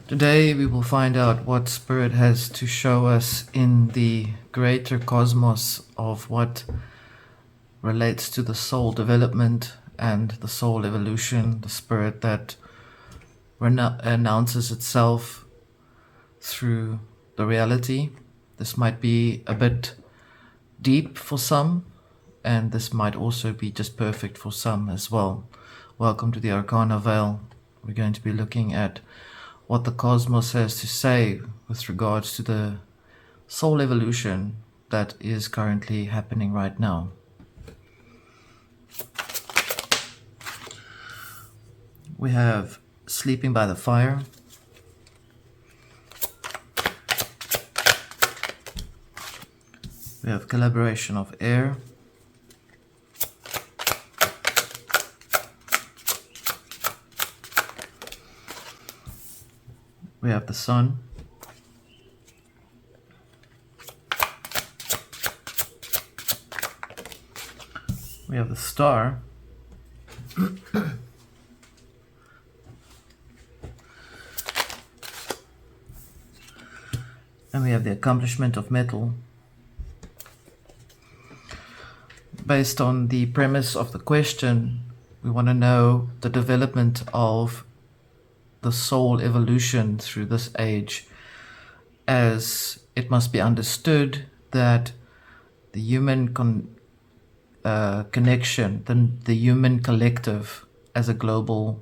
Today we will find out what Spirit has to show us in the greater cosmos of what relates to the soul development and the soul evolution, the Spirit that announces itself through the reality. This might be a bit deep for some, and this might also be just perfect for some as well. Welcome to the Arcana Veil. We're going to be looking at what the cosmos has to say with regards to the soul evolution that is currently happening right now. We have Sleeping by the Fire. We have Collaboration of Air. We have the Sun. We have the Star. And we have the Accomplishment of Metal. Based on the premise of the question, we want to know the development of the soul evolution through this age, as it must be understood that the human connection, the human collective as a global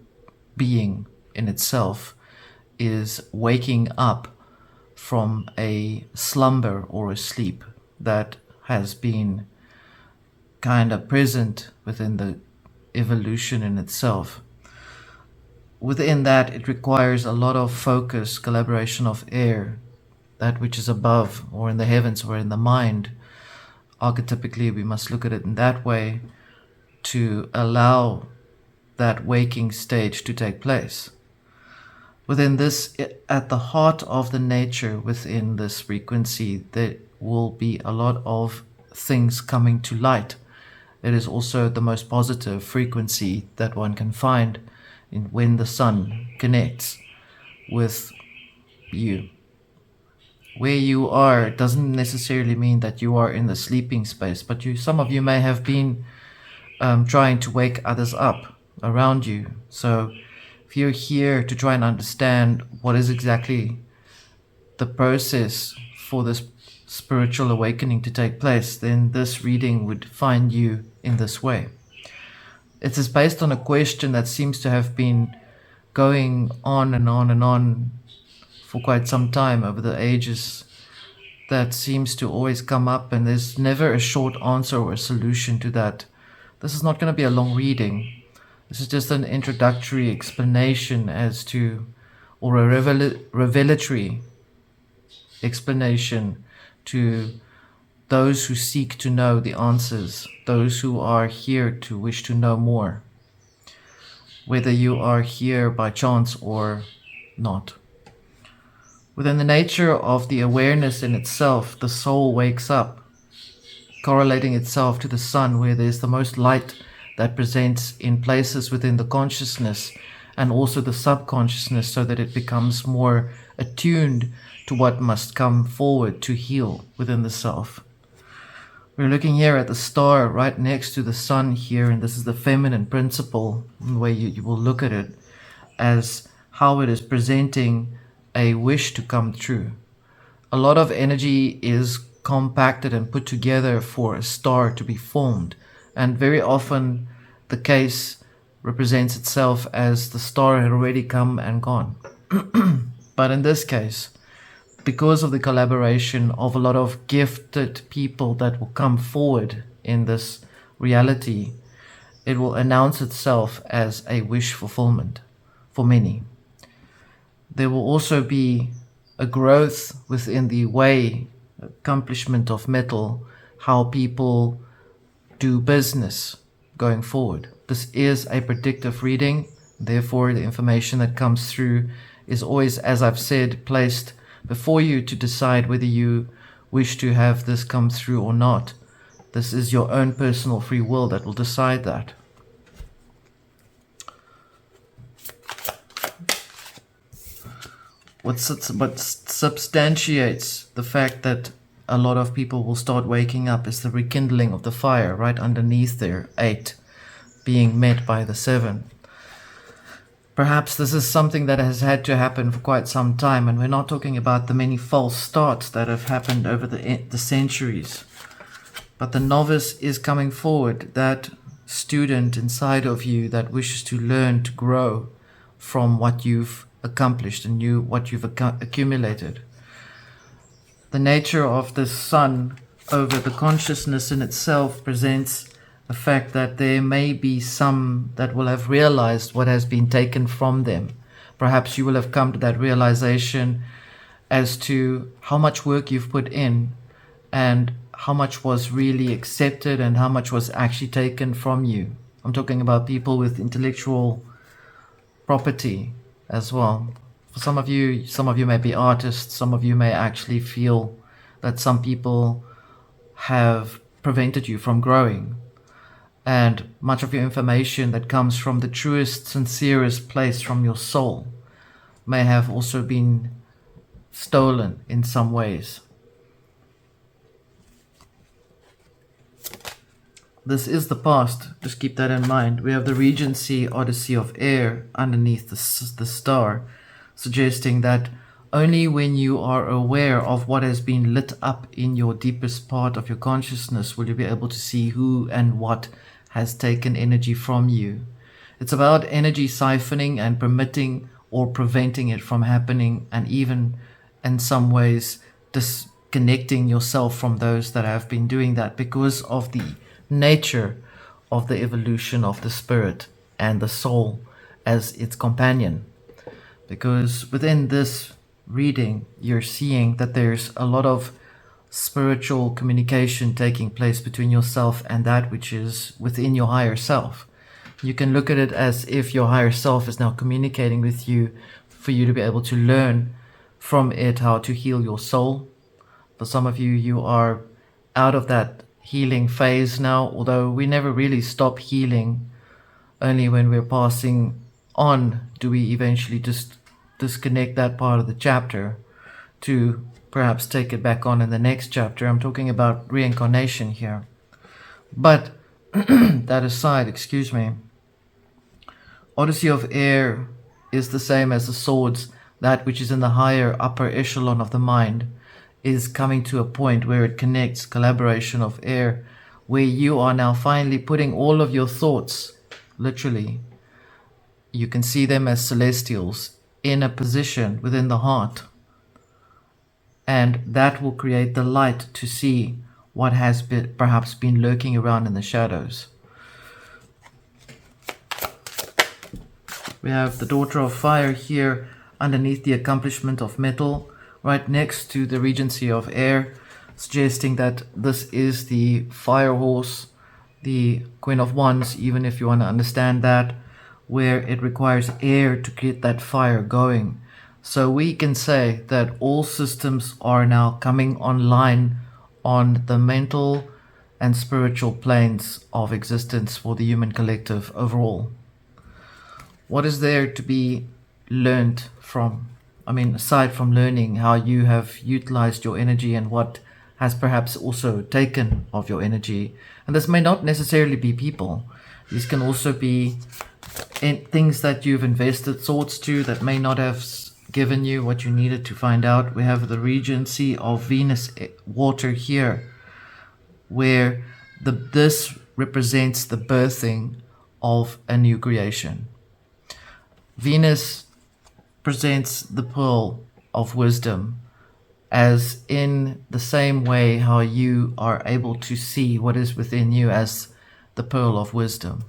being in itself, is waking up from a slumber or a sleep that has been kind of present within the evolution in itself. Within that, it requires a lot of focus, collaboration of air, that which is above or in the heavens or in the mind. Archetypically, we must look at it in that way to allow that waking stage to take place. Within this, at the heart of the nature within this frequency, there will be a lot of things coming to light. It is also the most positive frequency that one can find when the sun connects with you. Where you are doesn't necessarily mean that you are in the sleeping space, but some of you may have been trying to wake others up around you. So if you're here to try and understand what is exactly the process for this spiritual awakening to take place, then this reading would find you in this way. It is based on a question that seems to have been going on and on and on for quite some time over the ages, that seems to always come up, and there's never a short answer or a solution to that. This is not going to be a long reading. This is just an introductory explanation as to, or a revelatory explanation to those who seek to know the answers, those who are here to wish to know more, whether you are here by chance or not. Within the nature of the awareness in itself, the soul wakes up, correlating itself to the sun, where there's the most light that presents in places within the consciousness and also the subconsciousness, so that it becomes more attuned to what must come forward to heal within the self. We're looking here at the star right next to the sun here, and this is the feminine principle, the way you will look at it, as how it is presenting a wish to come true. A lot of energy is compacted and put together for a star to be formed, and very often the case represents itself as the star had already come and gone. But in this case, because of the collaboration of a lot of gifted people that will come forward in this reality, it will announce itself as a wish fulfillment for many. There will also be a growth within the accomplishment of metal, how people do business going forward. This is a predictive reading, therefore the information that comes through is always, as I've said, placed before you to decide whether you wish to have this come through or not. This is your own personal free will that will decide that. what substantiates the fact that a lot of people will start waking up is the rekindling of the fire right underneath there, 8 being met by the 7. Perhaps this is something that has had to happen for quite some time, and we're not talking about the many false starts that have happened over the centuries. But the novice is coming forward, that student inside of you that wishes to learn to grow from what you've accomplished and what you've accumulated. The nature of the sun over the consciousness in itself presents the fact that there may be some that will have realized what has been taken from them. Perhaps you will have come to that realization as to how much work you've put in and how much was really accepted and how much was actually taken from you. I'm talking about people with intellectual property as well. For some of you may be artists, some of you may actually feel that some people have prevented you from growing. And much of your information that comes from the truest, sincerest place from your soul may have also been stolen in some ways. This is the past, just keep that in mind. We have the Regency Odyssey of Air underneath the star, suggesting that only when you are aware of what has been lit up in your deepest part of your consciousness will you be able to see who and what has taken energy from you. It's about energy siphoning and permitting or preventing it from happening, and even in some ways disconnecting yourself from those that have been doing that because of the nature of the evolution of the spirit and the soul as its companion. Because within this reading, you're seeing that there's a lot of spiritual communication taking place between yourself and that which is within your higher self. You can look at it as if your higher self is now communicating with you for you to be able to learn from it how to heal your soul. For some of you, you are out of that healing phase now, although we never really stop healing. Only when we're passing on do we eventually just disconnect that part of the chapter to perhaps take it back on in the next chapter. I'm talking about reincarnation here. But that aside, excuse me, Odyssey of Air is the same as the swords. That which is in the higher upper echelon of the mind is coming to a point where it connects, collaboration of air, where you are now finally putting all of your thoughts, literally, you can see them as celestials, in a position within the heart. And that will create the light to see what has perhaps been lurking around in the shadows. We have the Daughter of Fire here underneath the accomplishment of metal, right next to the Regency of Air, suggesting that this is the Fire Horse, the Queen of Wands, even if you want to understand that, where it requires air to get that fire going. So we can say that all systems are now coming online on the mental and spiritual planes of existence for the human collective overall. What is there to be learned from? I mean, aside from learning how you have utilized your energy and what has perhaps also taken of your energy. And this may not necessarily be people. These can also be in things that you've invested thoughts to that may not have given you what you needed to find out. We have the Regency of Venus water here, where this represents the birthing of a new creation. Venus presents the pearl of wisdom, as in the same way how you are able to see what is within you as the pearl of wisdom.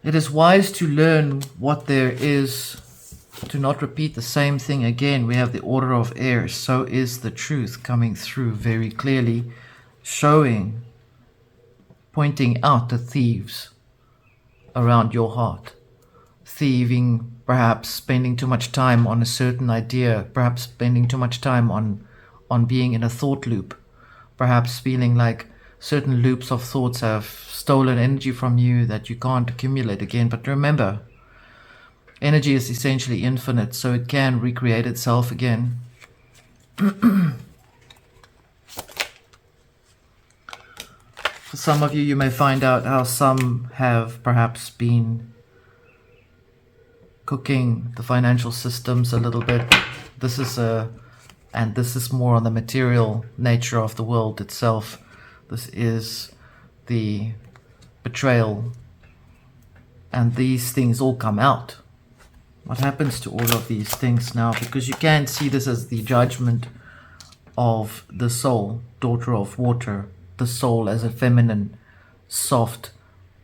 It is wise to learn what there is, to not repeat the same thing again. We have the Order of Air, so is the truth coming through very clearly, showing, pointing out the thieves around your heart. Thieving, perhaps spending too much time on a certain idea, perhaps spending too much time on being in a thought loop, perhaps feeling like certain loops of thoughts have stolen energy from you that you can't accumulate again. But remember, Energy is essentially infinite, so it can recreate itself again. For some of you, you may find out how some have perhaps been cooking the financial systems a little bit. This is more on the material nature of the world itself. This is the betrayal, and these things all come out. What happens to all of these things now? Because you can see this as the judgment of the soul, daughter of water, the soul as a feminine, soft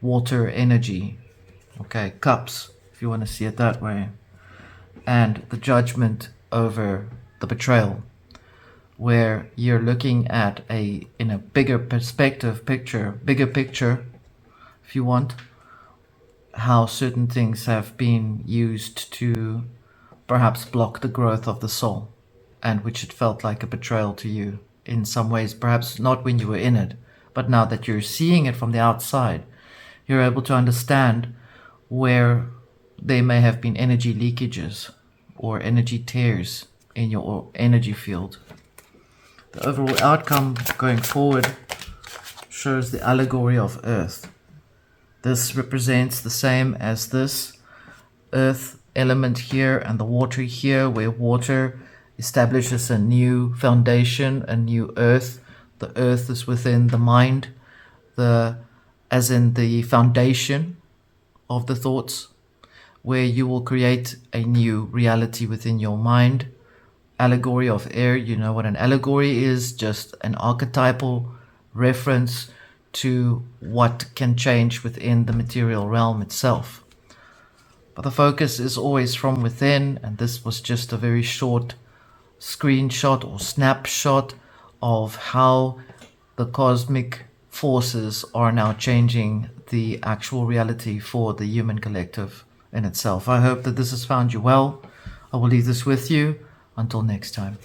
water energy. Okay, cups, if you want to see it that way. And the judgment over the betrayal, where you're looking at in a bigger bigger picture, if you want, how certain things have been used to perhaps block the growth of the soul, and which it felt like a betrayal to you in some ways, perhaps not when you were in it, but now that you're seeing it from the outside, you're able to understand where there may have been energy leakages or energy tears in your energy field. The overall outcome going forward shows the allegory of earth. This represents the same as this earth element here and the water here, where water establishes a new foundation, a new earth. The earth is within the mind, as in the foundation of the thoughts, where you will create a new reality within your mind. Allegory of air, you know what an allegory is, just an archetypal reference to what can change within the material realm itself. But the focus is always from within, and this was just a very short screenshot or snapshot of how the cosmic forces are now changing the actual reality for the human collective in itself. I hope that this has found you well. I will leave this with you. Until next time.